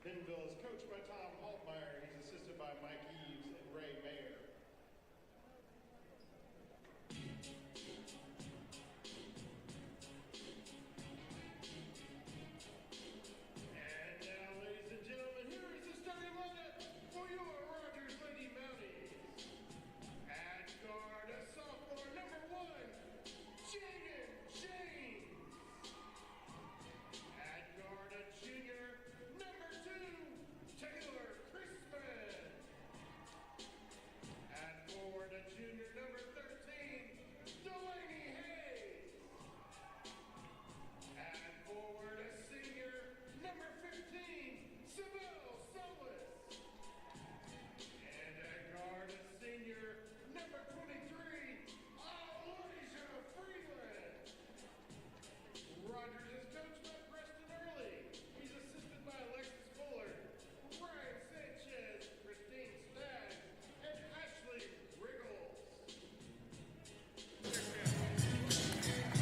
Bentonville is coached by Tom Haltmeyer. He's assisted by Mike Eves and Ray Mayer. And now, ladies and gentlemen, here is the starting lineup for your Rogers Lady Mounties. At guard, a sophomore, number 1, Jaden James. At guard, a junior, number 2, Taylor Crispin. At forward, a junior, number 13, Delaney Hayes. At forward, a senior, number 15, Sybil Solis. And at guard, a senior, number 23, Elijah Freeland. Rogers is coached by Preston Early. He's assisted by Alexis Fuller, Ryan Sanchez, Christine Stagg, and Ashley Riggles.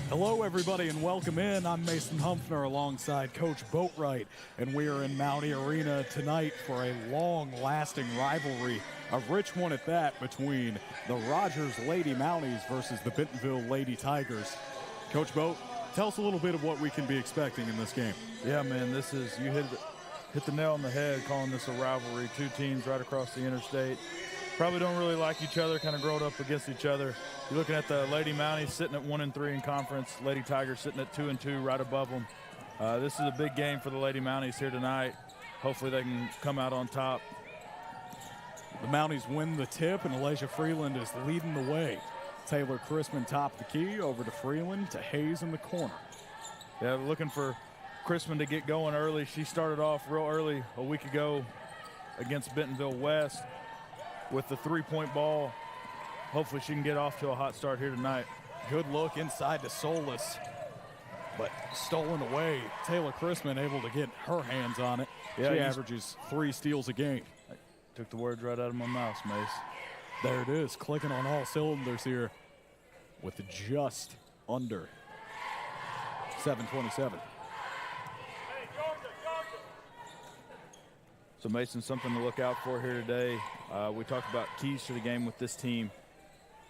Hello, everybody, and welcome in. I'm Mason Humphrey alongside Coach Boatwright, and we are in Mountie Arena tonight for a long-lasting rivalry, a rich one at that, between the Rogers Lady Mounties versus the Bentonville Lady Tigers. Coach Boat, tell us a little bit of what we can be expecting in this game. Yeah, man, this is, you hit the nail on the head calling this a rivalry. Two teams right across the interstate. Probably don't really like each other, kind of growed up against each other. You're looking at the Lady Mounties sitting at 1-3 in conference, Lady Tigers sitting at 2-2 right above them. This is a big game for the Lady Mounties here tonight. Hopefully they can come out on top. The Mounties win the tip, and Elijah Freeland is leading the way. Taylor Crispin top of the key, over to Freeland, to Hayes in the corner. Yeah, looking for Crispin to get going early. She started off real early a week ago against Bentonville West with the three-point ball. Hopefully she can get off to a hot start here tonight. Good look inside to Solis, but stolen away. Taylor Crispin able to get her hands on it. Yeah, she averages 3 steals a game. I took the words right out of my mouth, Mace. There it is, clicking on all cylinders here with just under 7:27. So, Mason, something to look out for here today. We talked about keys to the game with this team.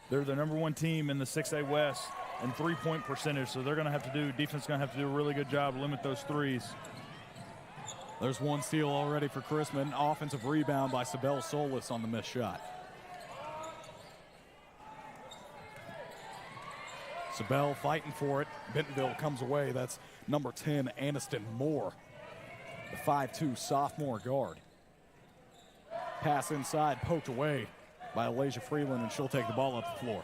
They're the number 1 team in the 6A West in three-point percentage, so they're going to have to do, defense is going to have to do a really good job, limit those threes. There's 1 steal already for Crispin. Offensive rebound by Sybil Solis on the missed shot. Sybil fighting for it. Bentonville comes away. That's number 10, Aniston Moore, the 5'2" sophomore guard. Pass inside, poked away by Elijah Freeland, and she'll take the ball up the floor.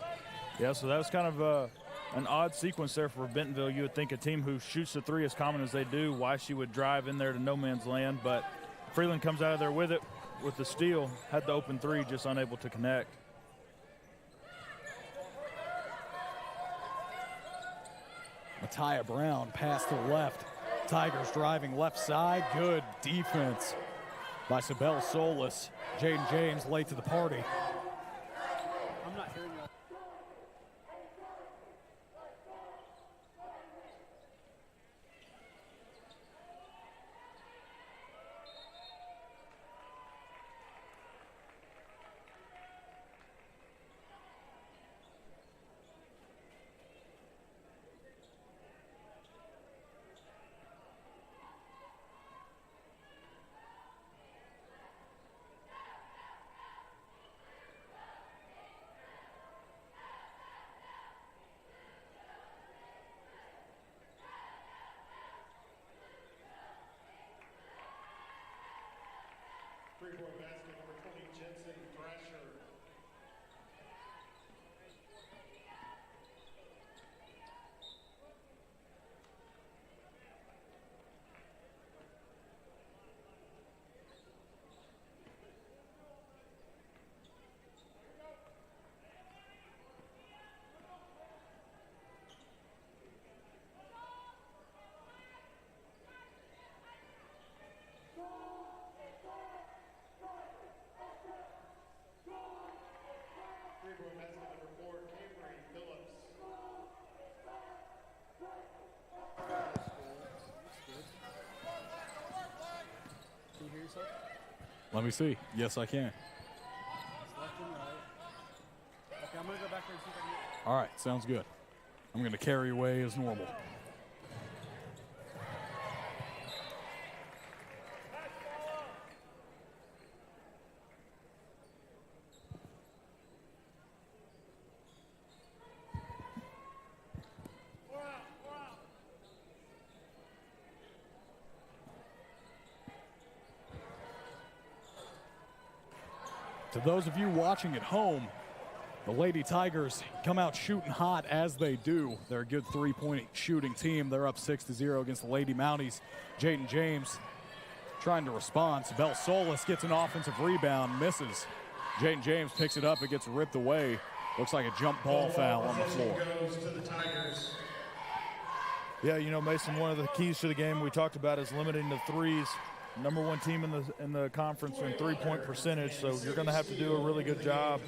Yeah, so that was kind of an odd sequence there for Bentonville. You would think a team who shoots the three as common as they do, why she would drive in there to no man's land, but Freeland comes out of there with it, with the steal, had the open three, just unable to connect. Matiah Brown pass to the left. Tigers driving left side. Good defense by Sybil Solis. Jaden James late to the party. I'm not hearing you. Three-point basket, number 20, Jensen Thrasher. Let me see. Yes, I can. It's left and right. Okay, I'm going to go back there and see if I can get All right, sounds good. I'm going to carry away as normal. To those of you watching at home, the Lady Tigers come out shooting hot as they do. They're a good three-point shooting team. They're up 6-0 against the Lady Mounties. Jaden James trying to respond. Bell Solis gets an offensive rebound, misses. Jaden James picks it up. It gets ripped away. Looks like a jump ball foul on the floor. Goes to the Tigers. Yeah, you know, Mason, one of the keys to the game we talked about is limiting the threes. Number one team in the conference in three-point percentage, so you're going to have to do a really good job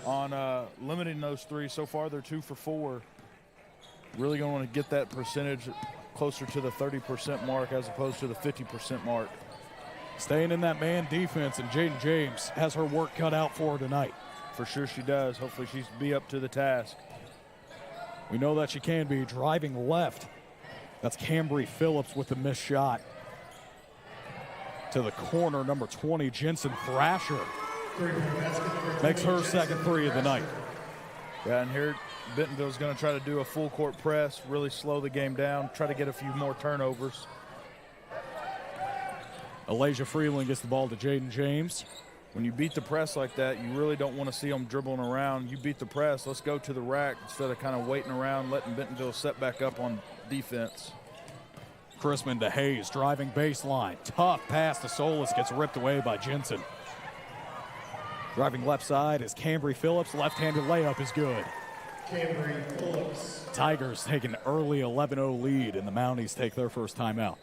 on limiting those threes. So far, they're 2 for 4. Really going to want to get that percentage closer to the 30% mark as opposed to the 50% mark. Staying in that man defense, and Jaden James has her work cut out for her tonight. For sure she does. Hopefully she's be up to the task. We know that she can be. Driving left, that's Cambry Phillips with the missed shot. To the corner, number 20, Jensen Thrasher makes her second three of the night. Yeah, and here Bentonville's going to try to do a full court press, really slow the game down, try to get a few more turnovers. Elijah Freeland gets the ball to Jaden James. When you beat the press like that, you really don't want to see them dribbling around. You beat the press, let's go to the rack instead of kind of waiting around, letting Bentonville set back up on defense. Chrisman to Hayes, driving baseline. Tough pass to Solis, gets ripped away by Jensen. Driving left side is Cambry Phillips. Left-handed layup is good. Cambry Phillips. Tigers take an early 11-0 lead, and the Mounties take their first timeout.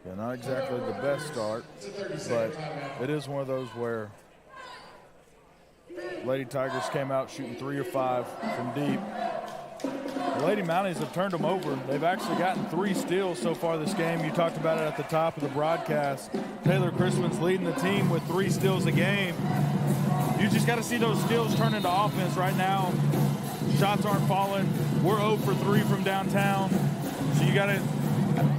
Yeah, not exactly the best start, but it is one of those where Lady Tigers came out shooting 3 or 5 from deep. The Lady Mounties have turned them over. They've actually gotten 3 steals so far this game. You talked about it at the top of the broadcast. Taylor Chrisman's leading the team with 3 steals a game. You just got to see those steals turn into offense right now. Shots aren't falling. We're 0 for 3 from downtown. So you got to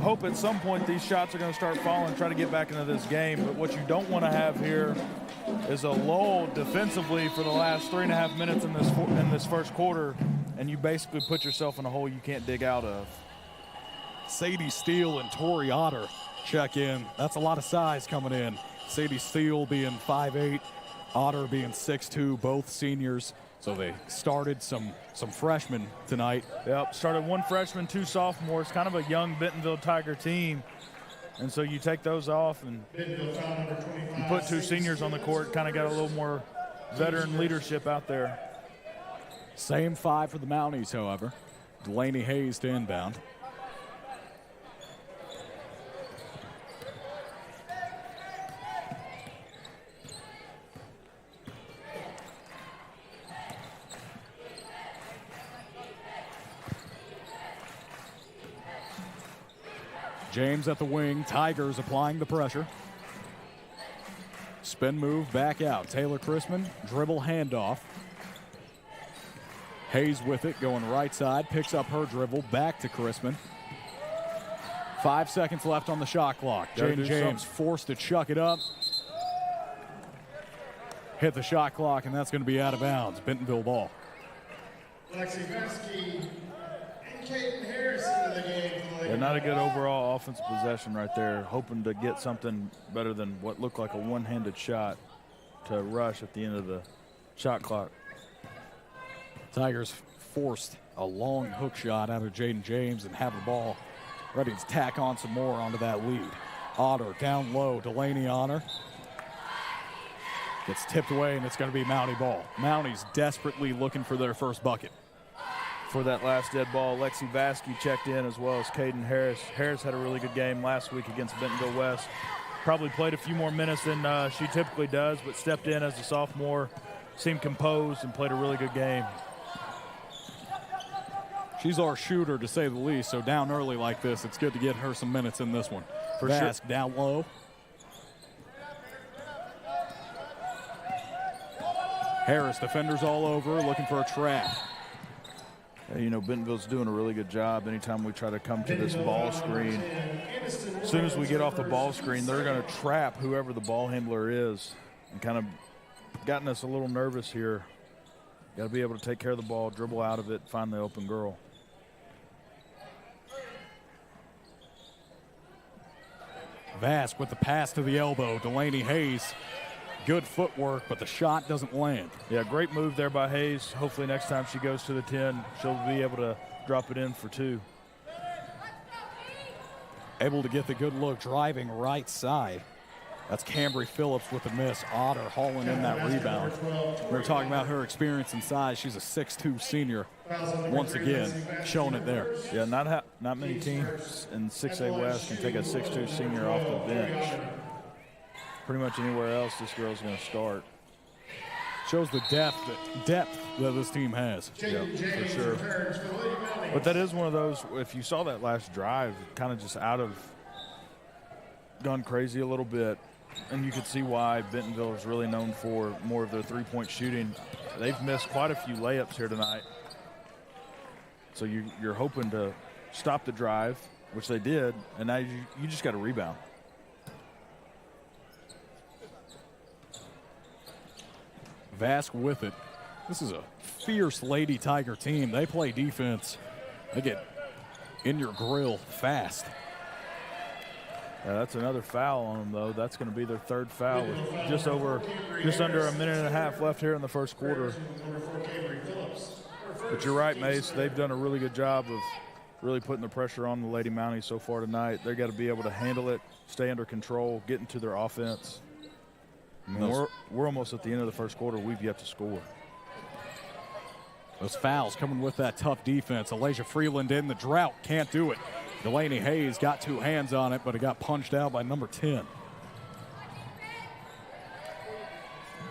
hope at some point these shots are going to start falling, try to get back into this game. But what you don't want to have here is a lull defensively for the last 3.5 minutes in this first quarter, and you basically put yourself in a hole you can't dig out of. Sadie Steele and Tori Otter check in. That's a lot of size coming in. Sadie Steele being 5'8", Otter being 6'2", both seniors. So they started some freshmen tonight. Yep, started 1 freshman, 2 sophomores, kind of a young Bentonville Tiger team. And so you take those off and you put 2 seniors on the court, kind of got a little more veteran leadership out there. Same 5 for the Mounties, however. Delaney Hayes to inbound. James at the wing, Tigers applying the pressure. Spin move, back out. Taylor Chrisman, dribble handoff. Hayes with it, going right side, picks up her dribble, back to Chrisman. 5 seconds left on the shot clock. Jaden James forced to chuck it up. Hit the shot clock, and that's going to be out of bounds. Bentonville ball. Lexi Vesky and Caden Harris into the game. Yeah, not a good overall offensive possession right there. Hoping to get something better than what looked like a one-handed shot to rush at the end of the shot clock. Tigers forced a long hook shot out of Jaden James and have the ball ready to tack on some more onto that lead. Otter down low, Delaney Honor. Gets tipped away, and it's going to be Mountie ball. Mounties desperately looking for their first bucket. For that last dead ball, Lexi Vasky checked in as well as Caden Harris. Harris had a really good game last week against Bentonville West. Probably played a few more minutes than she typically does, but stepped in as a sophomore, seemed composed, and played a really good game. She's our shooter, to say the least, so down early like this, it's good to get her some minutes in this one. For Vask sure. down low. Harris, defenders all over, looking for a trap. Yeah, you know, Bentonville's doing a really good job. Anytime we try to come to this ball screen, as soon as we get off the ball screen, they're going to trap whoever the ball handler is, and kind of gotten us a little nervous here. Got to be able to take care of the ball, dribble out of it, find the open girl. Vask with the pass to the elbow. Delaney Hayes, good footwork, but the shot doesn't land. Yeah, great move there by Hayes. Hopefully next time she goes to the 10, she'll be able to drop it in for 2. Able to get the good look, driving right side. That's Cambry Phillips with the miss. Otter hauling in that rebound. We were talking about her experience and size. She's a 6'2" senior. Once again, showing it there. Yeah, not many teams in 6A West can take a 6'2" senior off the bench. Pretty much anywhere else, this girl's going to start. Shows the depth that this team has. Yeah, for sure. But that is one of those, if you saw that last drive, kind of just gone crazy a little bit. And you could see why Bentonville is really known for more of their three-point shooting. They've missed quite a few layups here tonight. So you're hoping to stop the drive, which they did, and now you just got to rebound. Vask with it. This is a fierce Lady Tiger team. They play defense. They get in your grill fast. That's another foul on them, though. That's going to be their 3rd foul with just under a minute and a half left here in the first quarter. But you're right, Mace. They've done a really good job of really putting the pressure on the Lady Mounties so far tonight. They've got to be able to handle it, stay under control, get into their offense. I mean, we're almost at the end of the first quarter. We've yet to score. Those fouls coming with that tough defense. Elijah Freeland in the drought, can't do it. Delaney Hayes got 2 hands on it, but it got punched out by number 10.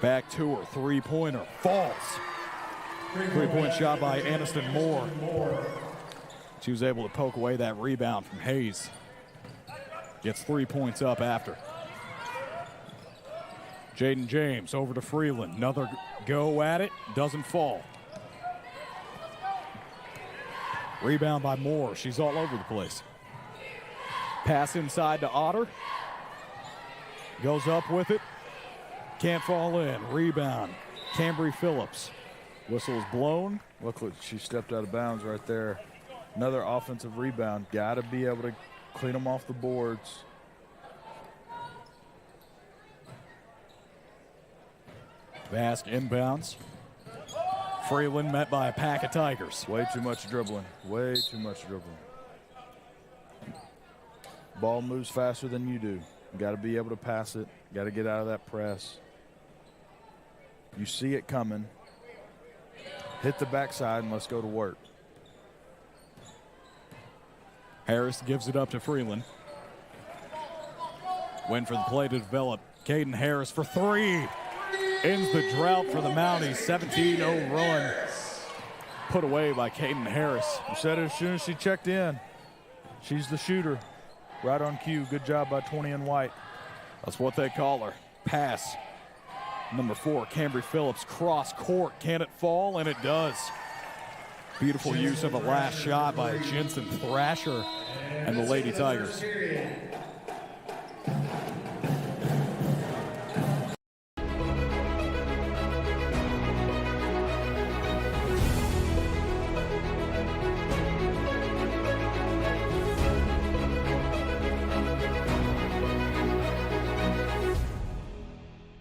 Back to her, three-pointer, falls. Three-point shot by Aniston Moore. She was able to poke away that rebound from Hayes. Gets 3 points up after. Jaden James over to Freeland. Another go at it, doesn't fall. Rebound by Moore. She's all over the place. Pass inside to Otter. Goes up with it. Can't fall in. Rebound. Cambry Phillips. Whistle is blown. Look, she stepped out of bounds right there. Another offensive rebound. Got to be able to clean them off the boards. Vask inbounds. Freeland met by a pack of Tigers. Way too much dribbling. Way too much dribbling. Ball moves faster than you do. You got to be able to pass it. Got to get out of that press. You see it coming. Hit the backside and let's go to work. Harris gives it up to Freeland. Win for the play to develop. Caden Harris for 3. Ends the drought for the Mounties. 17-0 run. Put away by Caden Harris. You said it as soon as she checked in. She's the shooter. Right on cue. Good job by 20 and white. That's what they call her. Pass. Number 4, Cambry Phillips, cross court. Can it fall? And it does. Beautiful use of a last shot by Jensen Thrasher and the Lady Tigers.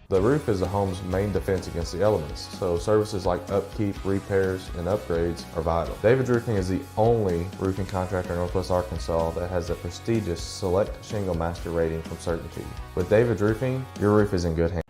The roof is the home's main defense against the elements, so services like upkeep, repairs, and upgrades are vital. David's Roofing is the only roofing contractor in Northwest Arkansas that has the prestigious Select Shingle Master rating from Certainty. With David's Roofing, your roof is in good hands.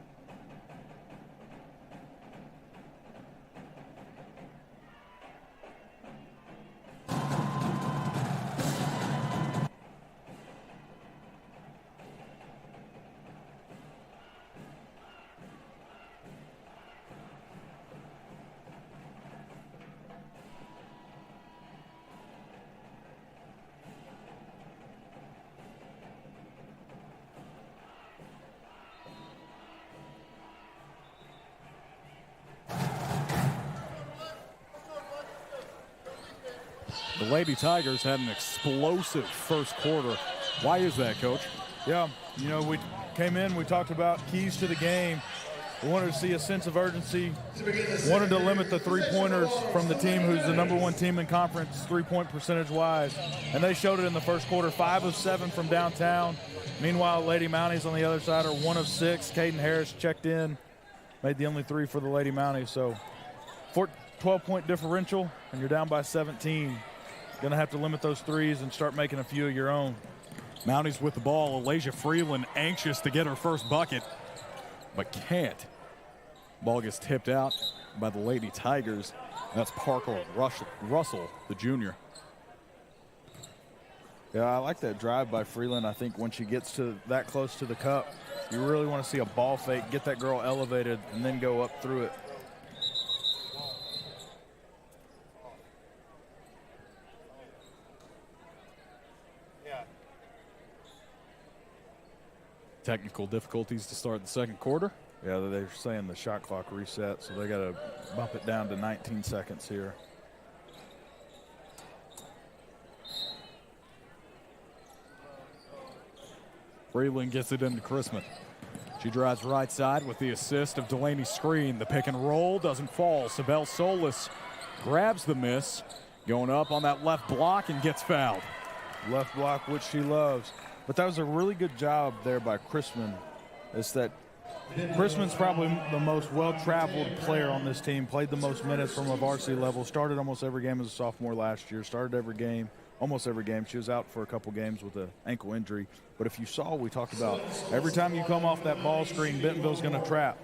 The Lady Tigers had an explosive first quarter. Why is that, Coach? Yeah, you know, we came in, we talked about keys to the game. We wanted to see a sense of urgency, wanted to limit the three-pointers from the team who's the #1 team in conference, three-point percentage-wise, and they showed it in the first quarter, 5 of 7 from downtown. Meanwhile, Lady Mounties on the other side are 1 of 6. Caden Harris checked in, made the only 3 for the Lady Mounties. So 12-point differential, and you're down by 17. Going to have to limit those threes and start making a few of your own. Mounties with the ball. Alasia Freeland anxious to get her first bucket, but can't. Ball gets tipped out by the Lady Tigers. That's Parker Russell, the junior. Yeah, I like that drive by Freeland. I think when she gets to that close to the cup, you really want to see a ball fake, get that girl elevated, and then go up through it. Technical difficulties to start the second quarter. Yeah, they're saying the shot clock reset, so they got to bump it down to 19 seconds here. Freeland gets it into Chrisman. She drives right side with the assist of Delaney Screen. The pick and roll doesn't fall. Sibel Solis grabs the miss, going up on that left block and gets fouled. Left block, which she loves. But that was a really good job there by Chrisman. It's that Chrisman's probably the most well-traveled player on this team, played the most minutes from a varsity level, started almost every game as a sophomore last year, started every game, almost every game. She was out for a couple games with an ankle injury. But if you saw, we talked about every time you come off that ball screen, Bentonville's going to trap.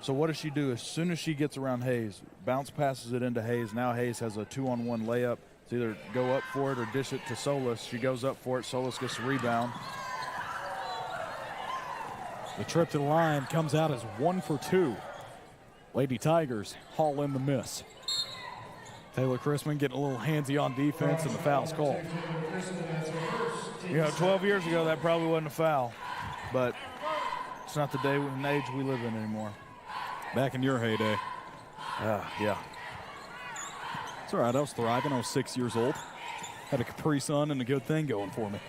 So what does she do? As soon as she gets around Hayes, bounce passes it into Hayes. Now Hayes has a 2-on-1 layup. It's either go up for it or dish it to Solis. She goes up for it. Solis gets the rebound. The trip to the line comes out as 1 for 2. Lady Tigers haul in the miss. Taylor Chrisman getting a little handsy on defense, and the foul's called. You know, 12 years ago, that probably wasn't a foul, but it's not the day and age we live in anymore. Back in your heyday. Yeah. It's all right, I was thriving. I was 6 years old. Had a Capri Sun and a good thing going for me.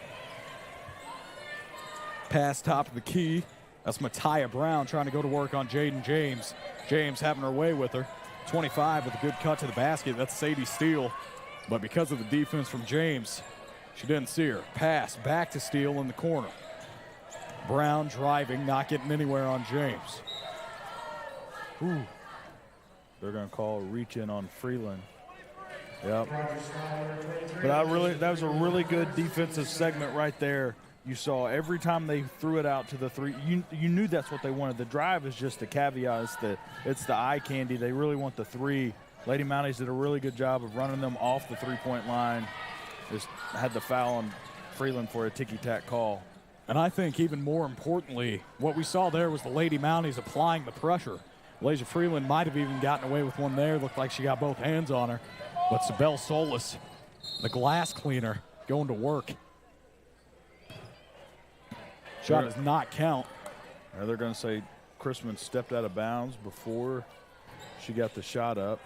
Pass top of the key. That's Matiah Brown trying to go to work on Jaden James. James having her way with her. 25 with a good cut to the basket. That's Sadie Steele. But because of the defense from James, she didn't see her. Pass back to Steele in the corner. Brown driving, not getting anywhere on James. Ooh. They're going to call a reach in on Freeland. Yep. But that was a really good defensive segment right there. You saw every time they threw it out to the three, you knew that's what they wanted. The drive is just the caveat. It's the eye candy. They really want the three. Lady Mounties did a really good job of running them off the three-point line. Just had the foul on Freeland for a ticky-tack call. And I think even more importantly, what we saw there was the Lady Mounties applying the pressure. Alasia Freeland might have even gotten away with one there. Looked like she got both hands on her. But Sibel Solis, the glass cleaner, going to work. Shot does not count. Now they're going to say Chrisman stepped out of bounds before she got the shot up.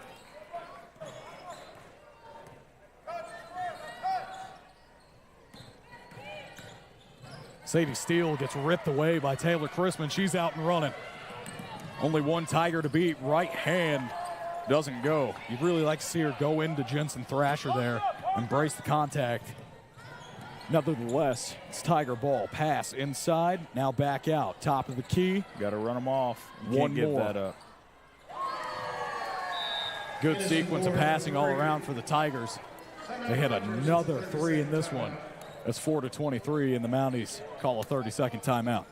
Sadie Steele gets ripped away by Taylor Chrisman. She's out and running. Only one Tiger to beat. Right hand doesn't go. You'd really like to see her go into Jensen Thrasher there, embrace the contact. Nevertheless, it's Tiger ball. Pass inside, now back out. Top of the key. Got to run them off. You One can't give more. that up. Good sequence of passing all around for the Tigers. They hit another three in this one. That's 4-23, and the Mounties call a 30-second timeout.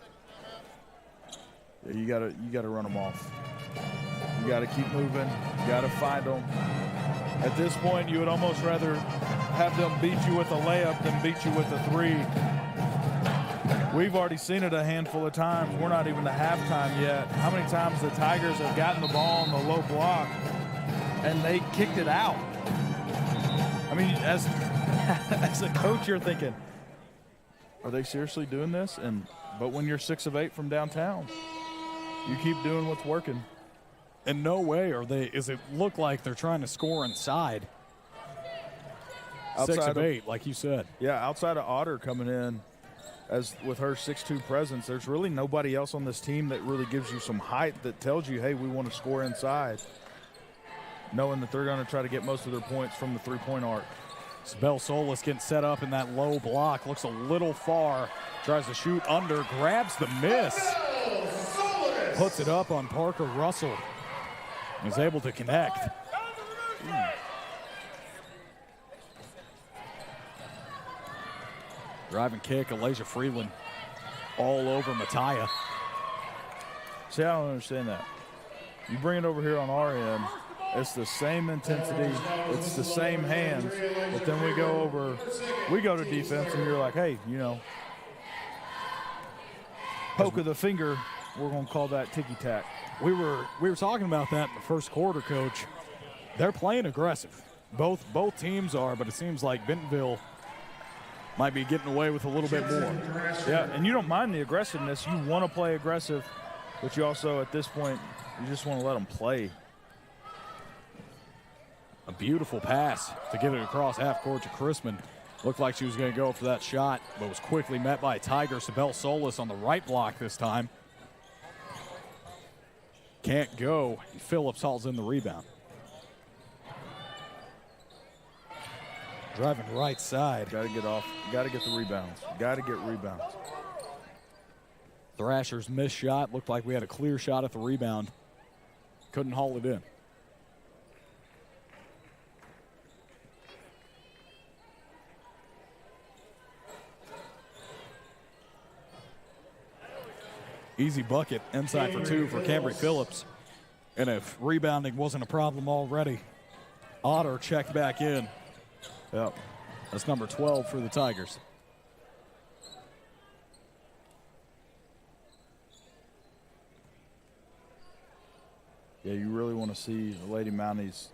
Yeah, you gotta run them off. You got to keep moving. You got to find them. At this point, you would almost rather have them beat you with a layup than beat you with a three. We've already seen it a handful of times. We're not even to halftime yet. How many times the Tigers have gotten the ball on the low block and they kicked it out? I mean, as a coach, you're thinking, are they seriously doing this? But when you're 6 of 8 from downtown, you keep doing what's working. In no way is it look like they're trying to score inside. 6 of 8, like you said. Yeah, outside of Otter coming in as with her 6'2" presence, there's really nobody else on this team that really gives you some height that tells you, hey, we want to score inside, knowing that they're going to try to get most of their points from the three-point arc. Sibel Solis getting set up in that low block. Looks a little far. Tries to shoot under. Grabs the miss. Puts it up on Parker Russell. Is able to connect. Driving kick, Elijah Freeland all over Mattia. See, I don't understand that. You bring it over here on our end, it's the same intensity, it's the same hands, but then we go to defense and you're like, hey, you know, poke of the finger, we're going to call that ticky-tack. We were talking about that in the first quarter, Coach. They're playing aggressive. Both teams are, but it seems like Bentonville might be getting away with a little bit more. Yeah, and you don't mind the aggressiveness. You want to play aggressive, but you also, at this point, you just want to let them play. A beautiful pass to get it across half court to Chrisman. Looked like she was going to go for that shot, but was quickly met by Tiger. Sibel Solis on the right block this time. Can't go. Phillips hauls in the rebound. Driving right side. Got to get off. Got to get the rebounds. Got to get rebounds. Thrasher's missed shot. Looked like we had a clear shot at the rebound. Couldn't haul it in. Easy bucket inside for 2 for Cambry Phillips. And if rebounding wasn't a problem already, Otter checked back in. Yep. That's number 12 for the Tigers. Yeah, you really want to see the Lady Mounties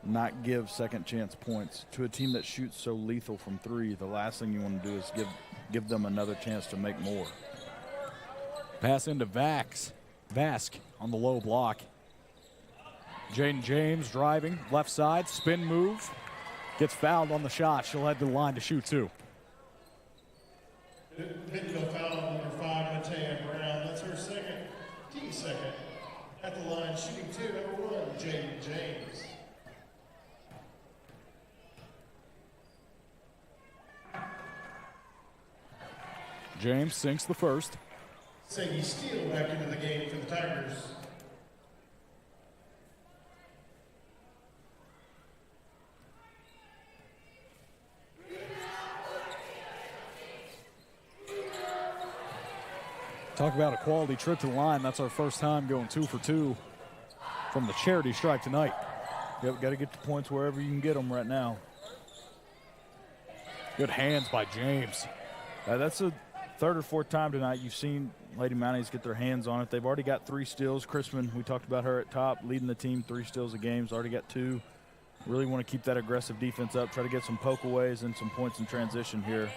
not give second chance points to a team that shoots so lethal from 3. The last thing you want to do is give them another chance to make more. Pass into Vask on the low block. Jaden James driving, left side, spin move. Gets fouled on the shot. She'll head to the line to shoot 2. Bentonville foul number 5, Mattia Brown. That's her team second. At the line, shooting 2, number 1, Jaden James. James sinks the first. Sadie Steele back into the game for the Tigers. Talk about a quality trip to the line. That's our first time going 2 for 2 from the charity stripe tonight. Yep, got to get the points wherever you can get them right now. Good hands by James. That's the 3rd or 4th time tonight you've seen Lady Mounties get their hands on it. They've already got 3 steals. Chrisman, we talked about her at top, leading the team, 3 steals a game. Already got 2. Really want to keep that aggressive defense up, try to get some pokeaways and some points in transition here.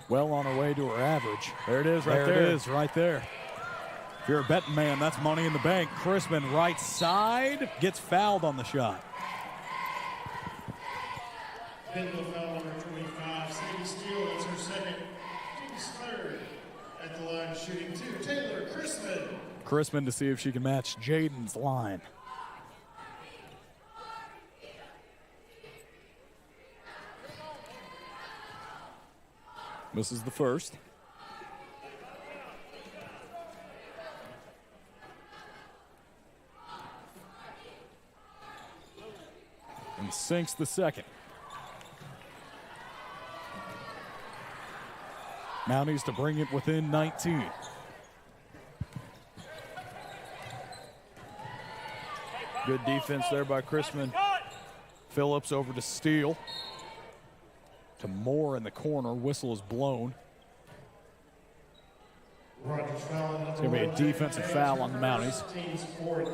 Well on her way to her average. There it is right there. There it is right there. If you're a betting man, that's money in the bank. Chrisman right side gets fouled on the shot. Bentonville foul number 25, Sadie Steele. That's her second. Team's third. At the line, shooting 2, Taylor Chrisman. Chrisman to see if she can match Jaden's line. Misses the first. And sinks the second. Mounties to bring it within 19. Good defense there by Chrisman. Phillips over to Steele. To Moore in the corner. Whistle is blown. Rogers foul number 1. It's going to be a defensive foul on the Mounties. Team's fourth.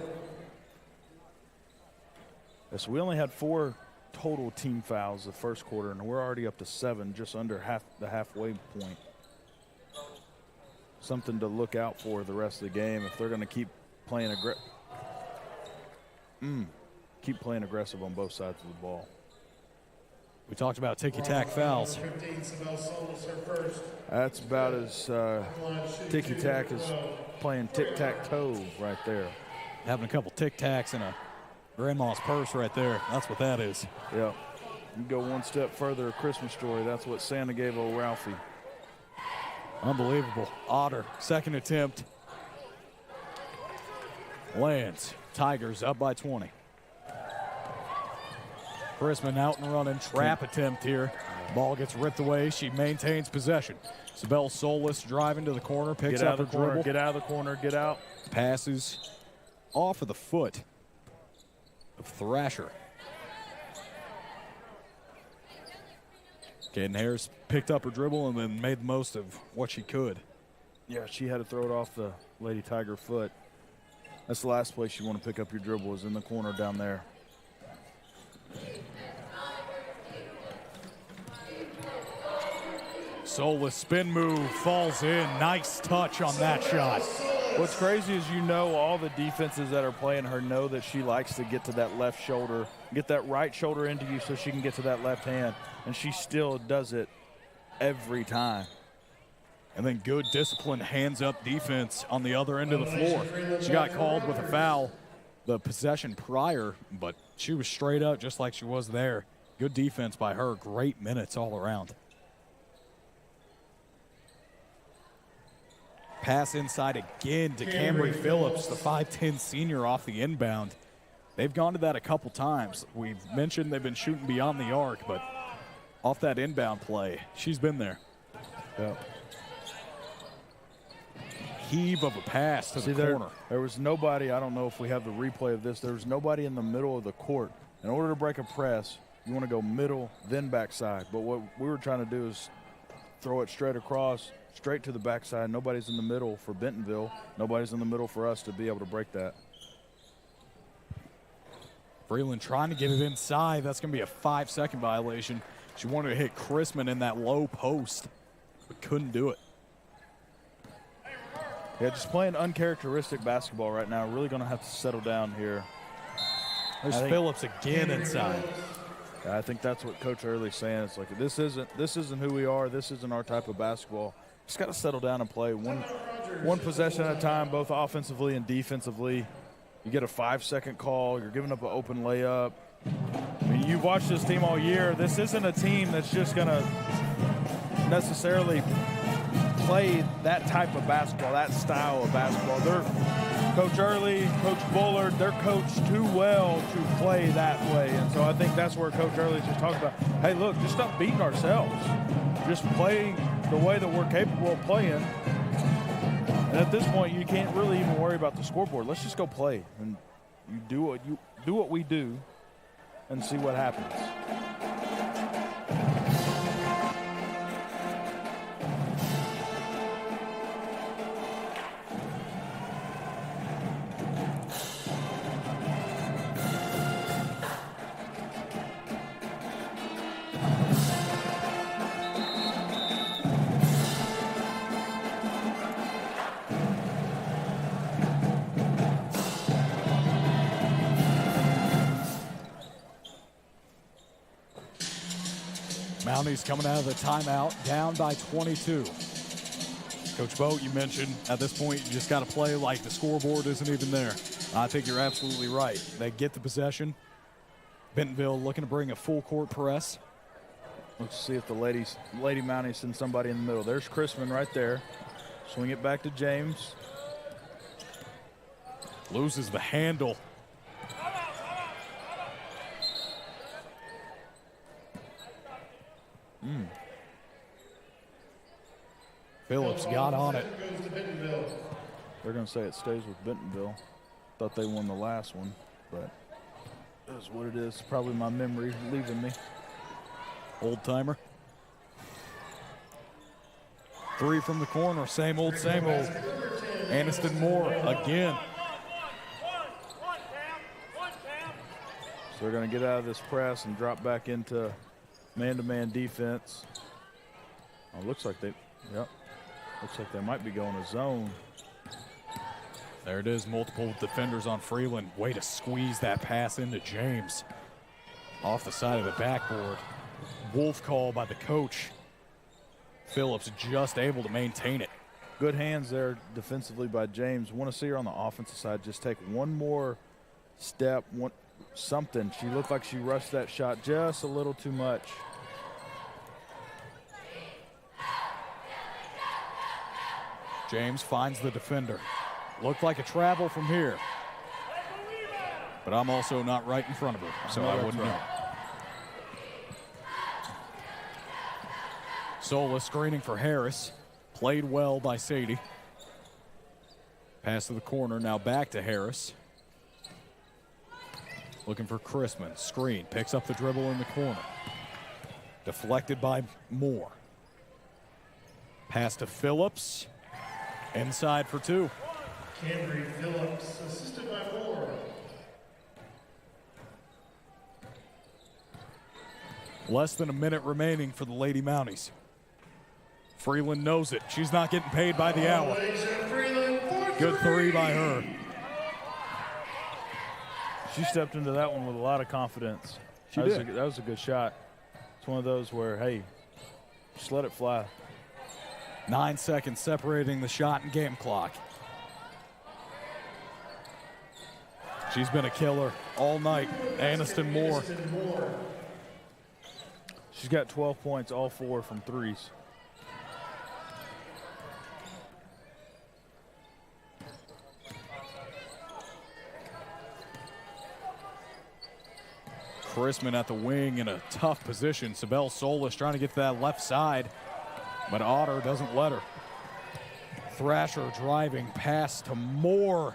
So we only had 4 total team fouls the first quarter, and we're already up to 7, just under the halfway point. Something to look out for the rest of the game if they're going to keep playing aggressive on both sides of the ball. We talked about ticky-tack fouls. 15, Sabelle Solis, her first. That's about as ticky-tack as playing tic-tac-toe right there. Having a couple tic-tacs in a grandma's purse right there. That's what that is. Yeah. You go one step further, a Christmas story. That's what Santa gave old Ralphie. Unbelievable. Otter, second attempt. Lands. Tigers up by 20. Chrisman out and running. Trap attempt here. Ball gets ripped away. She maintains possession. Sabelle Solis driving to the corner. Picks up her dribble. Get out of the corner. Get out. Passes off of the foot of Thrasher. Caden Harris picked up her dribble and then made the most of what she could. Yeah, she had to throw it off the Lady Tiger foot. That's the last place you want to pick up your dribble is in the corner down there. Solis spin move, falls in. Nice touch on that shot. What's crazy is all the defenses that are playing her know that she likes to get to that left shoulder, get that right shoulder into you so she can get to that left hand, and she still does it every time. And then good disciplined hands-up defense on the other end of the floor. She got called with a foul the possession prior, but she was straight up just like she was there. Good defense by her. Great minutes all around. Pass inside again to Camry Phillips, the 5'10 senior off the inbound. They've gone to that a couple times. We've mentioned they've been shooting beyond the arc, but off that inbound play, she's been there. Yeah. Heave of a pass to the corner. There was nobody, I don't know if we have the replay of this, there was nobody in the middle of the court. In order to break a press, you want to go middle, then backside. But what we were trying to do is throw it straight across, straight to the backside. Nobody's in the middle for Bentonville. Nobody's in the middle for us to be able to break that. Freeland trying to get it inside. That's going to be a 5-second violation. She wanted to hit Chrisman in that low post, but couldn't do it. Yeah, just playing uncharacteristic basketball right now. Really going to have to settle down here. There's Phillips again inside. I think that's what Coach Early's saying. It's like this isn't who we are. This isn't our type of basketball. Just got to settle down and play one possession at a time, both offensively and defensively. You get a 5-second call. You're giving up an open layup. I mean, you've watched this team all year. This isn't a team that's just going to necessarily play that type of basketball, that style of basketball. Coach Early, Coach Bullard, they're coached too well to play that way. And so I think that's where Coach Early's just talking about, hey, look, just stop beating ourselves. Just play the way that we're capable of playing. And at this point, you can't really even worry about the scoreboard. Let's just go play. And you do what we do and see what happens. Mounties coming out of the timeout, down by 22. Coach Boat, you mentioned at this point you just got to play like the scoreboard isn't even there. I think you're absolutely right. They get the possession. Bentonville looking to bring a full court press. Let's see if the Lady Mounties send somebody in the middle. There's Chrisman right there. Swing it back to James. Loses the handle. Phillips got on it. They're going to say it stays with Bentonville. Thought they won the last one, but that's what it is. Probably my memory leaving me. Old timer. Three from the corner, same old, same old. Aniston Moore again. So they're going to get out of this press and drop back into man-to-man defense. Oh, looks like they might be going to zone. There it is, multiple defenders on Freeland. Way to squeeze that pass into James. Off the side of the backboard. wolf call by the coach. Phillips just able to maintain it. Good hands there defensively by James. Want to see her on the offensive side just take one more step, something. She looked like she rushed that shot just a little too much. James finds the defender. Looked like a travel from here. But I'm also not right in front of her, so I wouldn't know. Sola screening for Harris. Played well by Sadie. Pass to the corner, now back to Harris. Looking for Chrisman. Screen, picks up the dribble in the corner. Deflected by Moore. Pass to Phillips. Inside for two. Henry Phillips, assisted by Moore. Less than a minute remaining for the Lady Mounties. Freeland knows it. She's not getting paid by the hour. Good three by her. She stepped into that one with a lot of confidence. She did. That was a good shot. It's one of those where, hey, just let it fly. 9 seconds separating the shot and game clock. She's been a killer all night. Aniston Moore. She's got 12 points, all 4 from threes. Chrisman at the wing in a tough position. Sibel Solis trying to get to that left side, but Otter doesn't let her. Thrasher driving pass to Moore.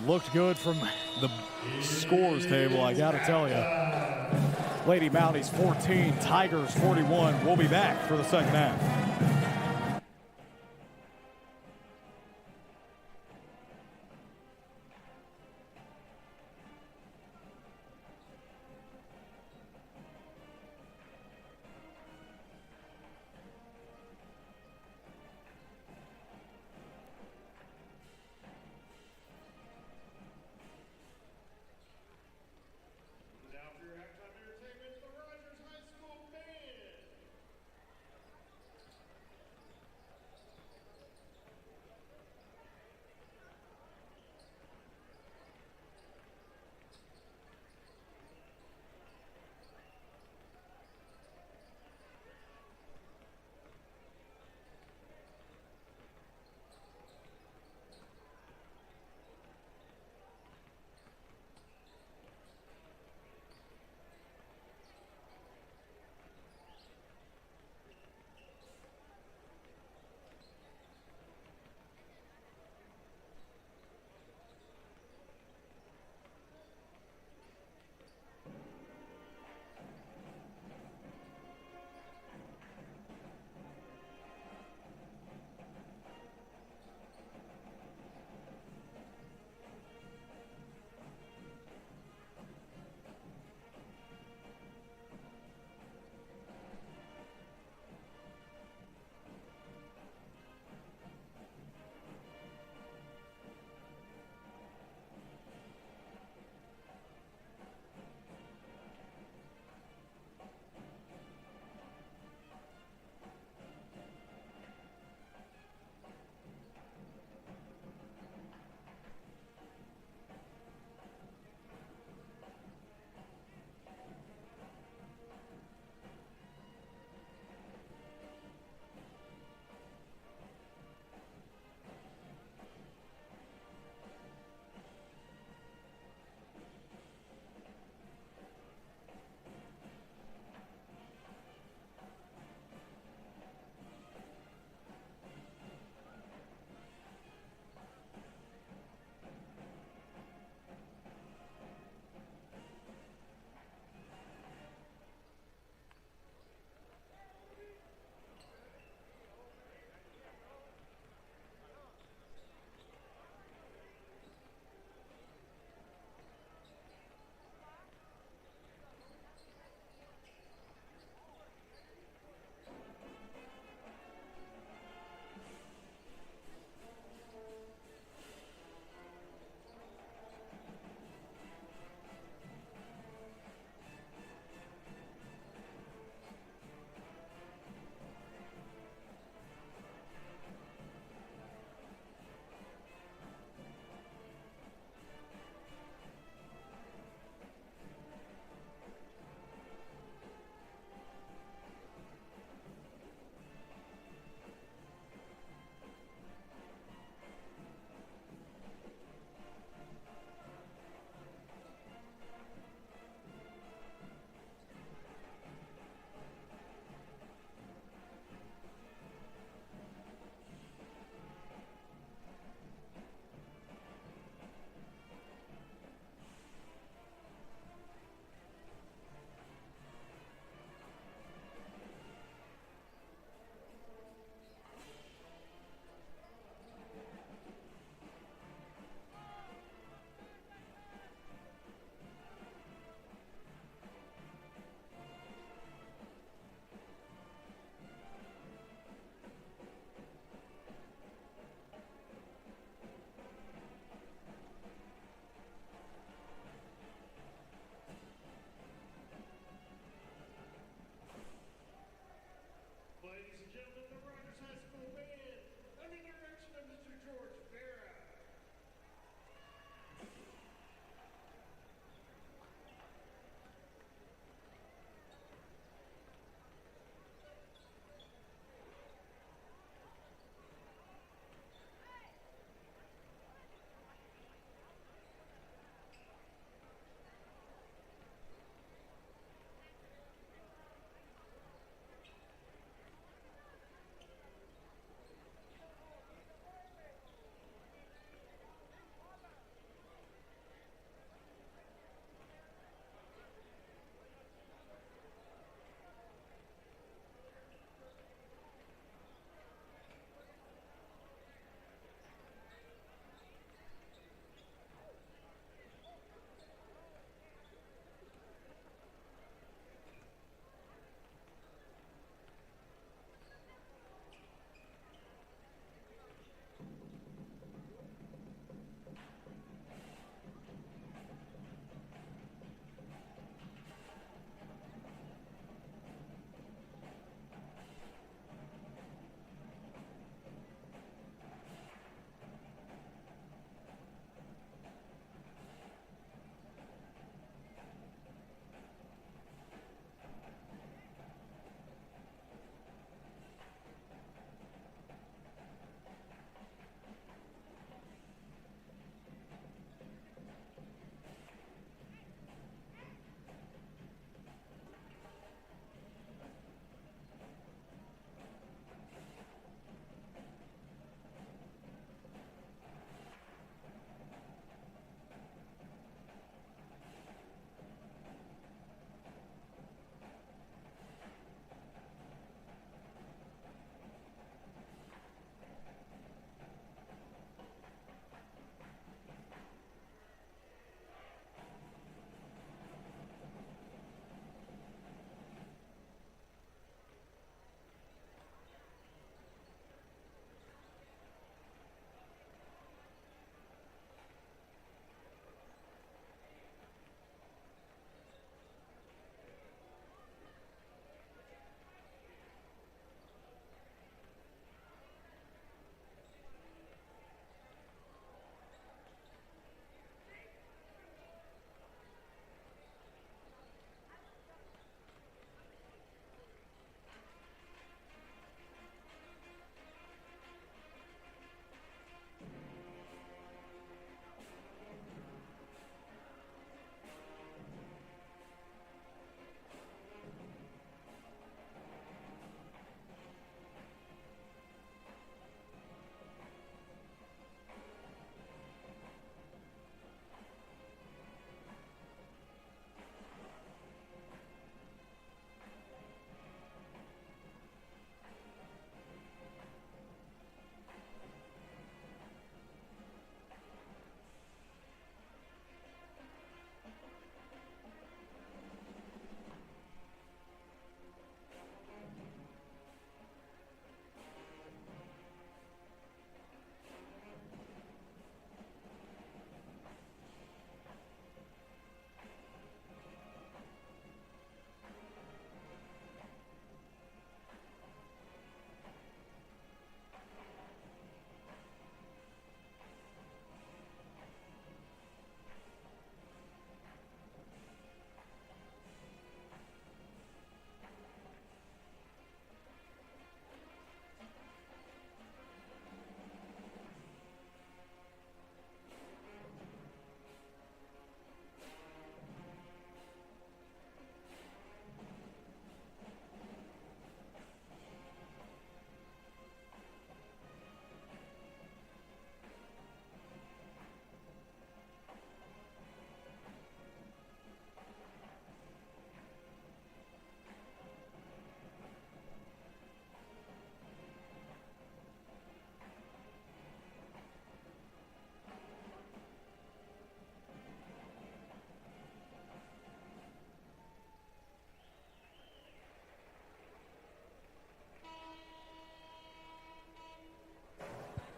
Looked good from the scores table, I gotta tell you. Lady Mounties 14, Tigers 41. We'll be back for the second half.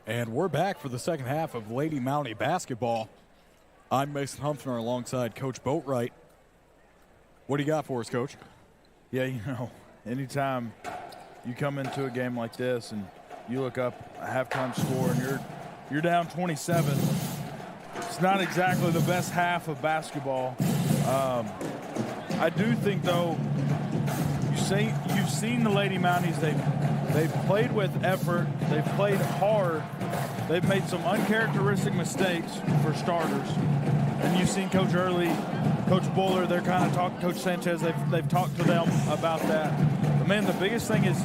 And we're back for the second half of Lady Mountie basketball. I'm Mason Humphrey alongside Coach Boatwright. What do you got for us, Coach? Yeah, you know, anytime you come into a game like this and you look up a halftime score and you're down 27, it's not exactly the best half of basketball. I do think, though, you've seen the Lady Mounties. They've played with effort. They've played hard. They've made some uncharacteristic mistakes for starters. And you've seen Coach Early, Coach Buller, they're kind of talking, Coach Sanchez, they've talked to them about that. But, man, the biggest thing is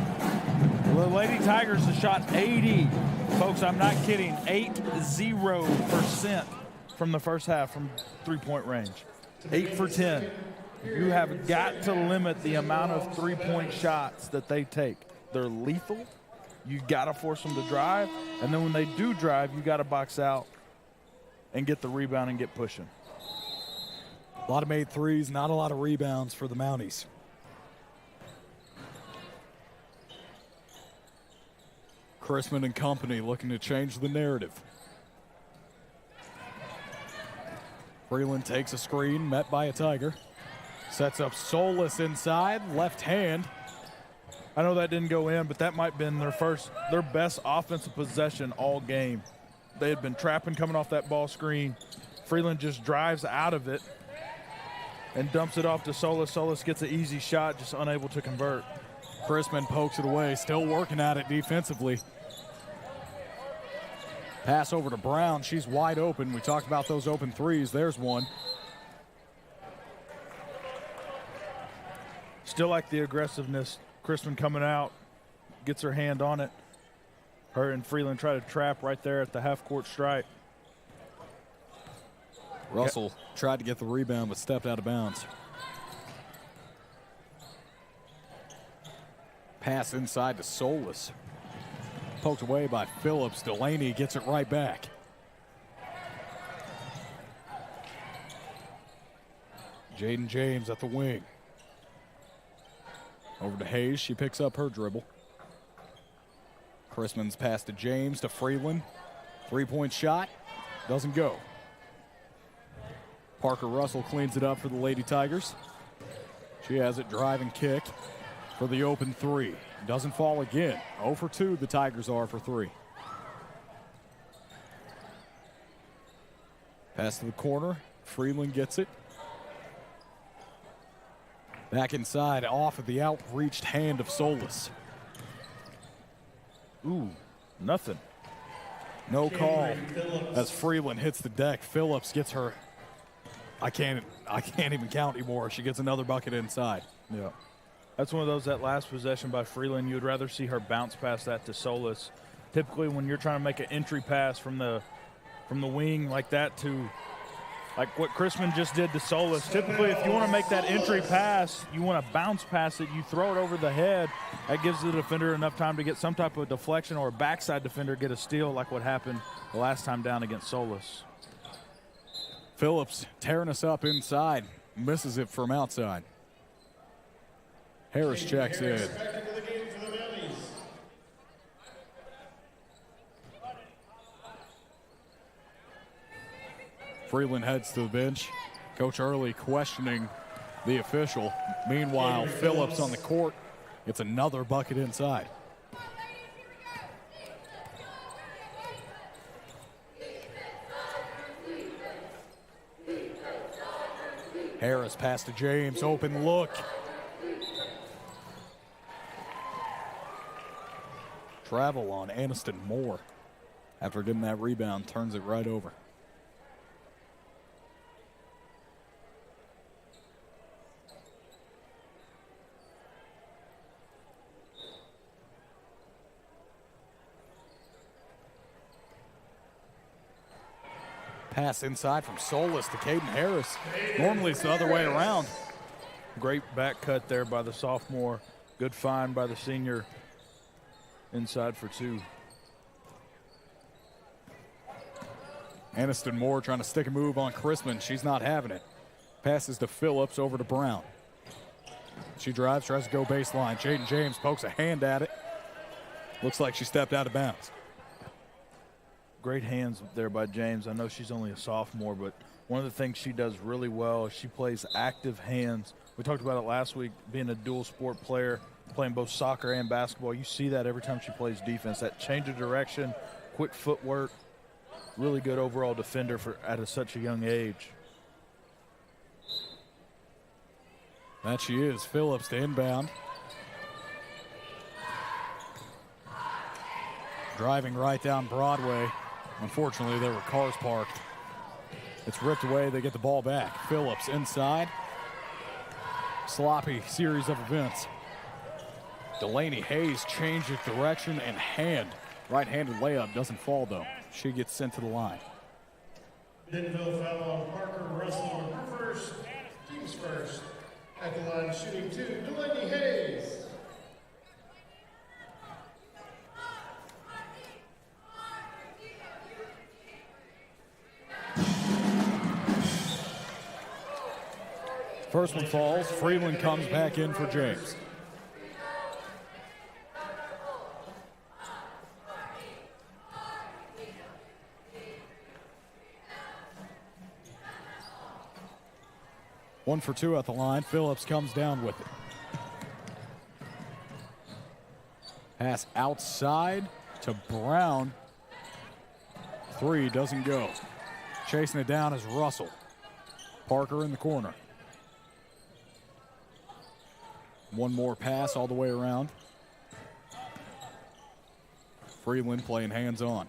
the Lady Tigers have shot 80. Folks, I'm not kidding, 80% from the first half from three-point range. 8 for 10. You have got to limit the amount of three-point shots that they take. They're lethal. You got to force them to drive. And then when they do drive, you got to box out and get the rebound and get pushing. A lot of made threes, not a lot of rebounds for the Mounties. Chrisman and company looking to change the narrative. Freeland takes a screen, met by a Tiger. Sets up Solis inside, left hand. I know that didn't go in, but that might have been their best offensive possession all game. They had been trapping coming off that ball screen. Freeland just drives out of it and dumps it off to Solis. Solis gets an easy shot, just unable to convert. Chrisman pokes it away, still working at it defensively. Pass over to Brown, she's wide open. We talked about those open threes, there's one. Still like the aggressiveness. Chrisman coming out, gets her hand on it. Her and Freeland try to trap right there at the half-court stripe. Russell tried to get the rebound but stepped out of bounds. Pass inside to Solis. Poked away by Phillips. Delaney gets it right back. Jaden James at the wing. Over to Hayes, she picks up her dribble. Chrisman's pass to James, to Freeland. Three-point shot, doesn't go. Parker Russell cleans it up for the Lady Tigers. She has it drive and kick for the open three. Doesn't fall again. 0 for 2 the Tigers are for 3. Pass to the corner, Freeland gets it. Back inside, off of the outreached hand of Solis. Ooh, nothing. No call as Freeland hits the deck. Phillips gets her. I can't even count anymore. She gets another bucket inside. Yeah. That's one of those, that last possession by Freeland, you would rather see her bounce past that to Solis. Typically when you're trying to make an entry pass from the wing like that to like what Chrisman just did to Solis. Typically, if you want to make that entry pass, you want to bounce pass it, you throw it over the head. That gives the defender enough time to get some type of deflection, or a backside defender get a steal like what happened the last time down against Solis. Phillips tearing us up inside, misses it from outside. Harris checks in. Back into the game for the Mounties. Freeland heads to the bench. Coach Early questioning the official. Meanwhile, Phillips on the court gets another bucket inside. Harris pass to James, open look. Travel on Aniston Moore. After getting that rebound, turns it right over. Pass inside from Solis to Caden Harris. Normally it's the other way around. Great back cut there by the sophomore. Good find by the senior. Inside for 2. Aniston Moore trying to stick a move on Chrisman. She's not having it. Passes to Phillips over to Brown. She drives, tries to go baseline. Jaden James pokes a hand at it. Looks like she stepped out of bounds. Great hands there by James. I know she's only a sophomore, but one of the things she does really well is she plays active hands. We talked about it last week, being a dual sport player, playing both soccer and basketball. You see that every time she plays defense, that change of direction, quick footwork, really good overall defender at such a young age. That she is. Phillips to inbound. Driving right down Broadway. Unfortunately, there were cars parked. It's ripped away. They get the ball back. Phillips inside. Sloppy series of events. Delaney Hayes changes direction and hand. Right-handed layup doesn't fall, though. She gets sent to the line. Bentonville foul on Parker Russell, her first, team's first. At the line, shooting 2, Delaney Hayes. First one falls. Freeland comes back in for James. One for two at the line. Phillips comes down with it. Pass outside to Brown. Three doesn't go. Chasing it down is Russell. Parker in the corner. One more pass all the way around. Freeland playing hands-on.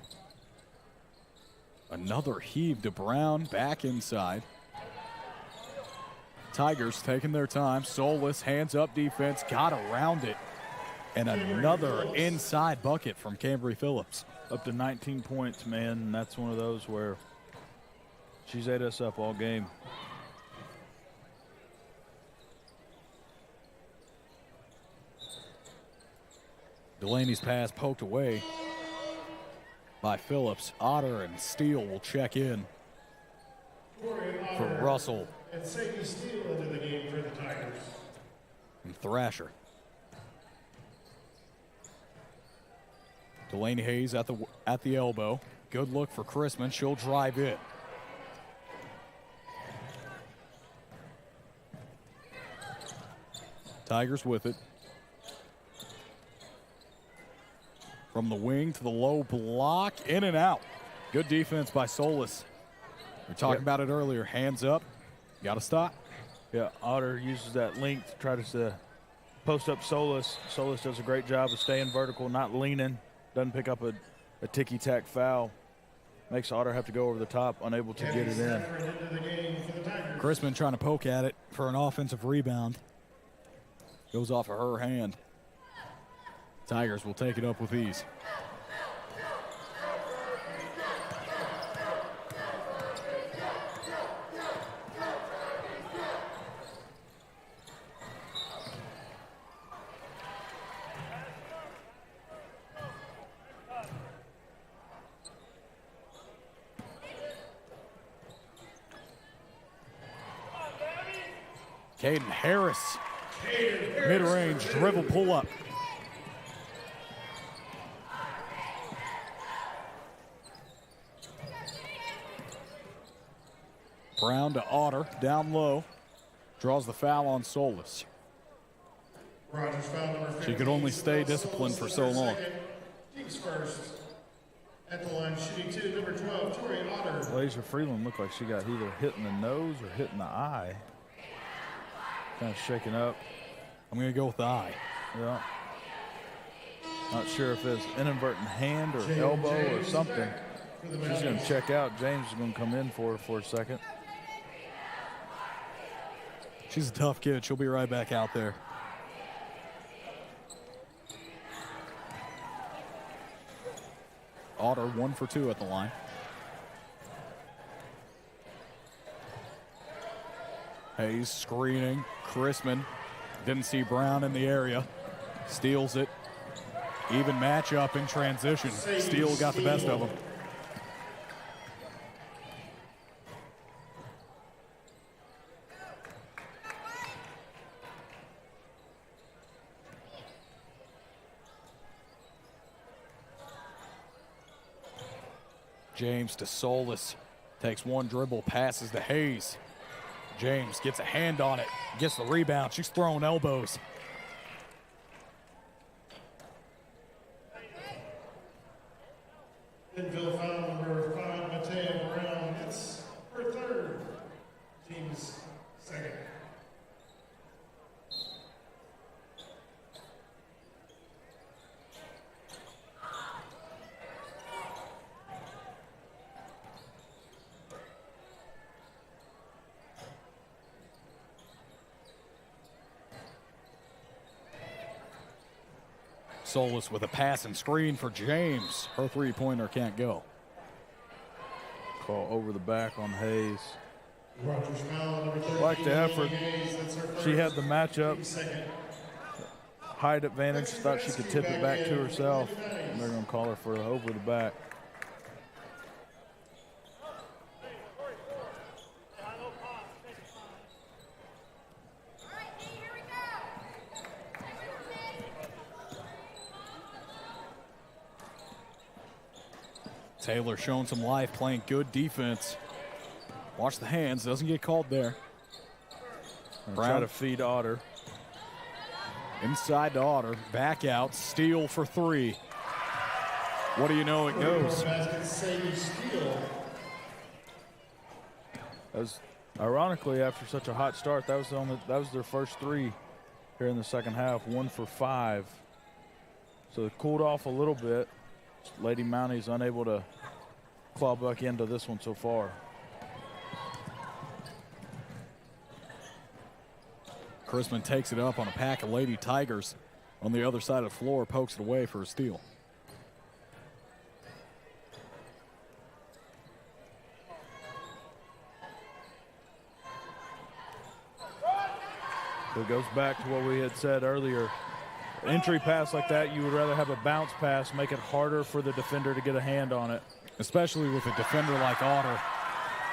Another heave to Brown, back inside. Tigers taking their time. Solis, hands-up defense, got around it. And another inside bucket from Cambry Phillips. Up to 19 points, man, and that's one of those where she's ate us up all game. Delaney's pass poked away by Phillips. Otter and Steele will check in for Russell. And Sadie Steele into the game for the Tigers. And Thrasher. Delaney Hayes at the elbow. Good look for Chrisman. She'll drive it. Tigers with it. From the wing to the low block, in and out. Good defense by Solis. We were talking about it earlier. Hands up. Got to stop. Yeah, Otter uses that length to try to post up Solis. Solis does a great job of staying vertical, not leaning. Doesn't pick up a ticky-tack foul. Makes Otter have to go over the top, unable to get it in. Chrisman trying to poke at it for an offensive rebound. Goes off of her hand. Tigers will take it up with ease. Caden Harris, mid-range dribble pull-up. Brown to Otter, down low. Draws the foul on Solis. Rogers foul number 15. She could only stay disciplined for so long. Team's first. At the line, shooting 2, number 12, Tori Otter. Laser Freeland looked like she got either hit in the nose or hit in the eye. Kind of shaking up. I'm going to go with the eye. Yeah. Not sure if it's inadvertent hand or elbow or something. She's going to check out. James is going to come in for a second. She's a tough kid. She'll be right back out there. Otter 1 for 2 at the line. Hayes screening. Chrisman didn't see Brown in the area. Steals it. Even matchup in transition. Steele got the best of him. James to Solis. Takes one dribble, passes to Hayes. James gets a hand on it, gets the rebound. She's throwing elbows. Bentonville foul number 5, Matea Brown. It's her third, team's second. Solis with a pass and screen for James. Her three-pointer can't go. Call over the back on Hayes. Rogers foul number 13. Like the effort. Hayes, that's her first, She had the matchup, team's second. height advantage. Thought she could tip it back to herself. And they're going to call her for over the back. Taylor showing some life, playing good defense. Watch the hands, doesn't get called there. Try to feed Otter. Inside to Otter, back out, steal for three. What do you know, it goes. Basket save, steal. As ironically, after such a hot start, that was their first three here in the second half. 1 for 5. So it cooled off a little bit. Lady Mounties unable to claw back into this one so far. Chrisman takes it up on a pack of Lady Tigers on the other side of the floor, pokes it away for a steal. It goes back to what we had said earlier. Entry pass like that, you would rather have a bounce pass, make it harder for the defender to get a hand on it. Especially with a defender like Otter.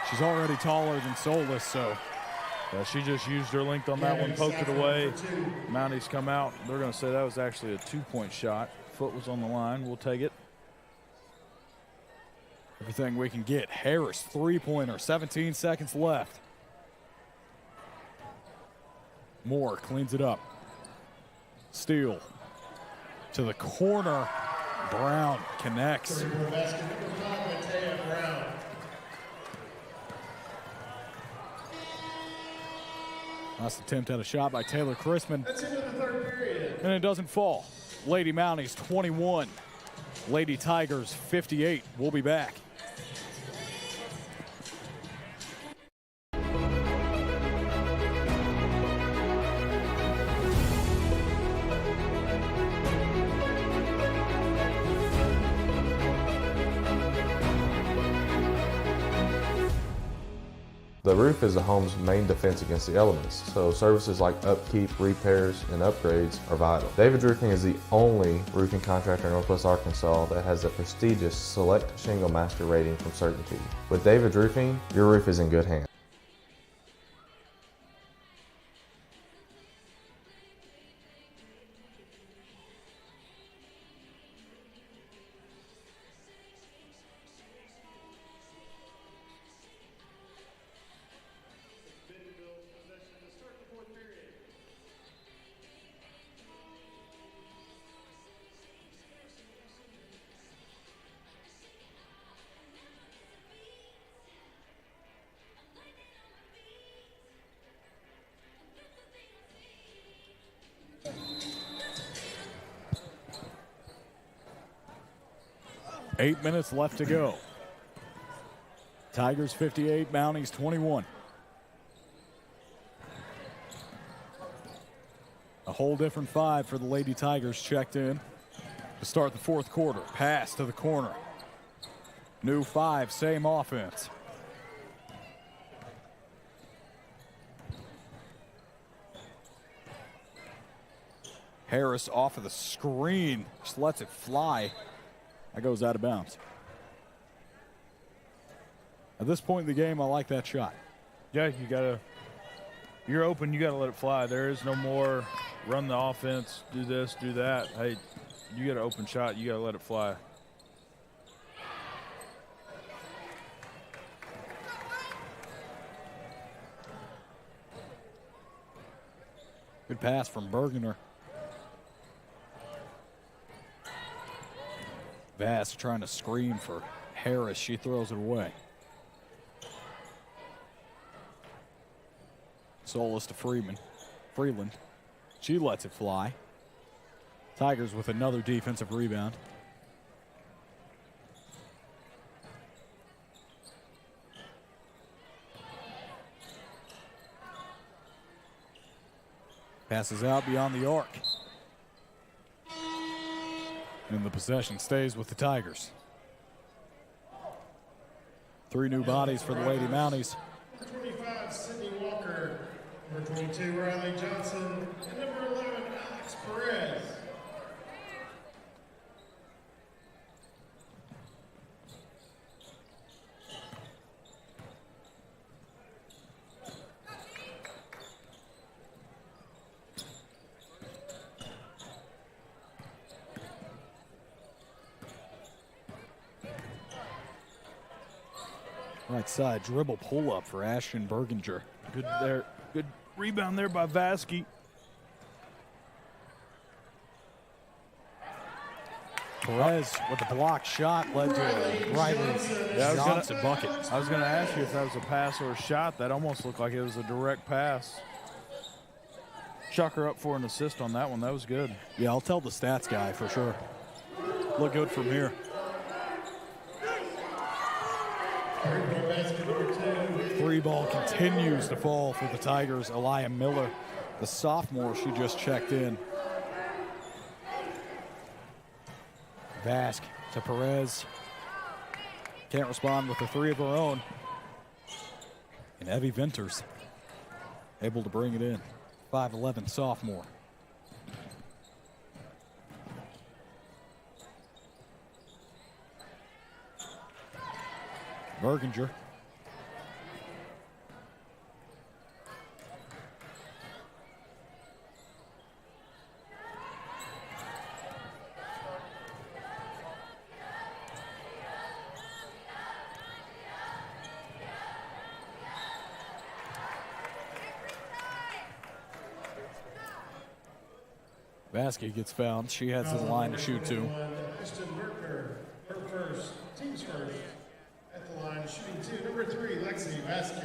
She's already taller than Solis, so. Yeah, she just used her length on that one, poked it away. Mounties come out. They're going to say that was actually a 2-point shot. Foot was on the line. We'll take it. Everything we can get. Harris, three-pointer, 17 seconds left. Moore cleans it up. Steal to the corner. Brown connects. Basket number 5, Matea Brown. Last attempt at a shot by Taylor Chrisman. That's into the third period. And it doesn't fall. Lady Mounties 21. Lady Tigers 58. We'll be back. The roof is the home's main defense against the elements, so services like upkeep, repairs, and upgrades are vital. David's Roofing is the only roofing contractor in Northwest Arkansas that has a prestigious Select Shingle Master rating from Certainty. With David's Roofing, your roof is in good hands. Bentonville possession to start the fourth period. Eight minutes left to go. Tigers 58, Mounties 21. A whole different five for the Lady Tigers checked in to start the fourth quarter. Pass to the corner. New five, same offense. Harris off of the screen, just lets it fly. That goes out of bounds. At this point in the game, I like that shot. Yeah, you're open, you gotta let it fly. There is no more run the offense, do this, do that. Hey, you got an open shot, you gotta let it fly. Good pass from Bergener. Vass trying to screen for Harris. She throws it away. Solis to Freeland. She lets it fly. Tigers with another defensive rebound. Passes out beyond the arc. And the possession stays with the Tigers. 3 new bodies for the Lady Mounties. Number 25, Sydney Walker. Number 22, Riley Johnson. And number 11, Alex Perez. Right side dribble pull up for Ashton Berginger. Good there. Good rebound there by Vasky. Perez with the block shot led to a Riley Johnson bucket. I was going to ask you if that was a pass or a shot. That almost looked like it was a direct pass. Chuck her up for an assist on that one. That was good. Yeah, I'll tell the stats guy for sure. Look good from here. Free ball continues to fall for the Tigers. Elia Miller, the sophomore, she just checked in. Vask to Perez. Can't respond with the 3 of her own. And Evie Venters able to bring it in. 5'11" sophomore. Berginger. Vasquez gets fouled. She heads to the line to shoot 2. Ashton Berger, her first, team's first. At the line, shooting 2. Number 3, Lexi Vasquez.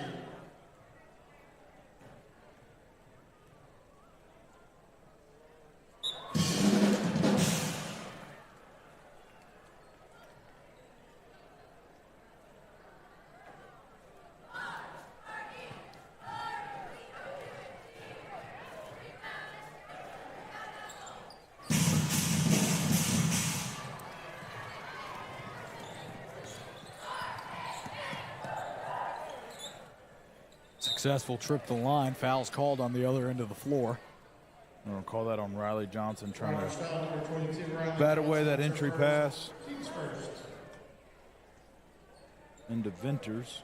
Successful trip to the line. Fouls called on the other end of the floor. I'm going to call that on Riley Johnson trying to Foul number 22, Riley bat away that Johnson, entry her pass first, team's first. into Venters.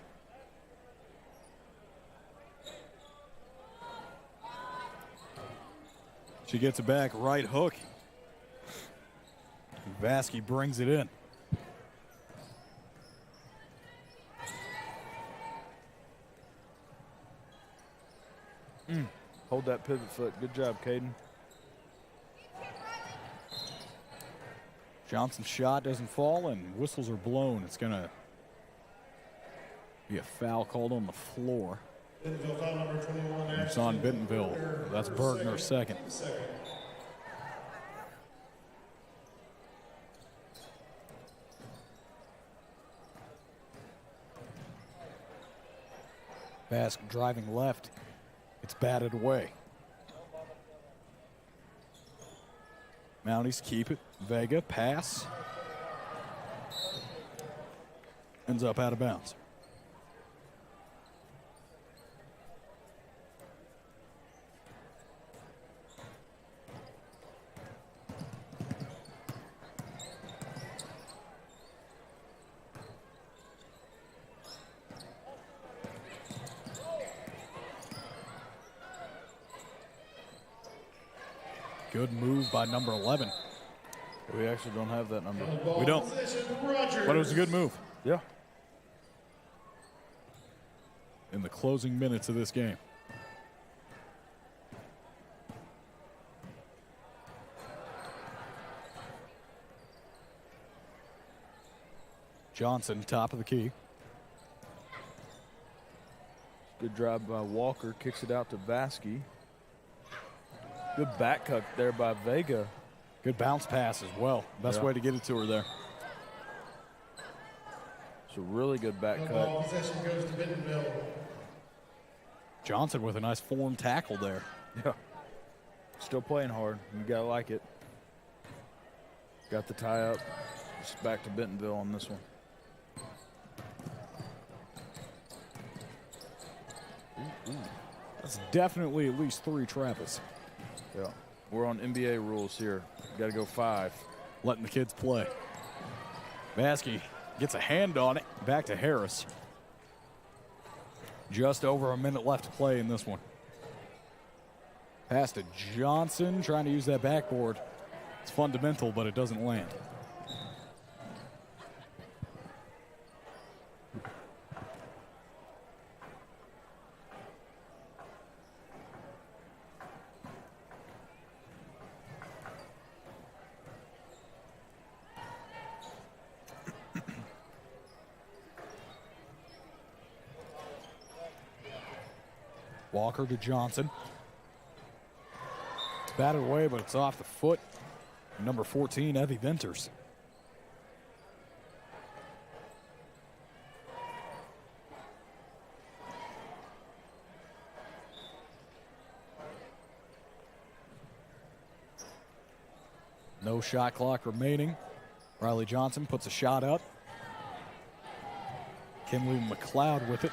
She gets it back, right hook. Vasquez brings it in. Hold that pivot foot. Good job, Caden. Johnson's shot doesn't fall and whistles are blown. It's going to be a foul called on the floor. Bentonville foul number 21. It's on Bentonville. That's Bergner second. Bask driving left. It's batted away. Mounties keep it. Vega pass. Ends up out of bounds. Good move by number 11. We actually don't have that number. We don't. But it was a good move. Yeah. In the closing minutes of this game. Johnson, top of the key. Good drive by Walker, kicks it out to Vasky. Good back cut there by Vega. Good bounce pass as well. Best way to get it to her there. It's a really good back cut. Ball possession goes to Bentonville. Johnson with a nice form tackle there. Yeah. Still playing hard. You gotta like it. Got the tie up. Just back to Bentonville on this one. That's definitely at least 3 Travis. Yeah. We're on NBA rules here. Got to go 5. Letting the kids play. Vasky gets a hand on it. Back to Harris. Just over a minute left to play in this one. Pass to Johnson, trying to use that backboard. It's fundamental, but it doesn't land. Walker to Johnson. It's batted away, but it's off the foot. Number 14, Evie Venters. No shot clock remaining. Riley Johnson puts a shot up. Kinley McLeod with it.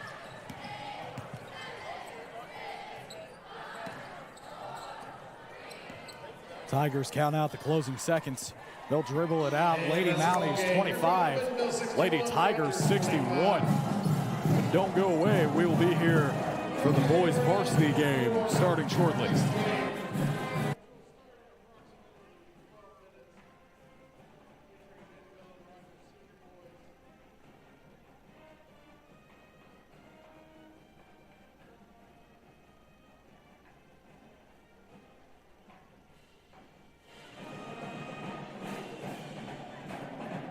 Tigers count out the closing seconds. They'll dribble it out. Lady Mounties 25. Lady Tigers 61. Don't go away. We will be here for the boys varsity game starting shortly.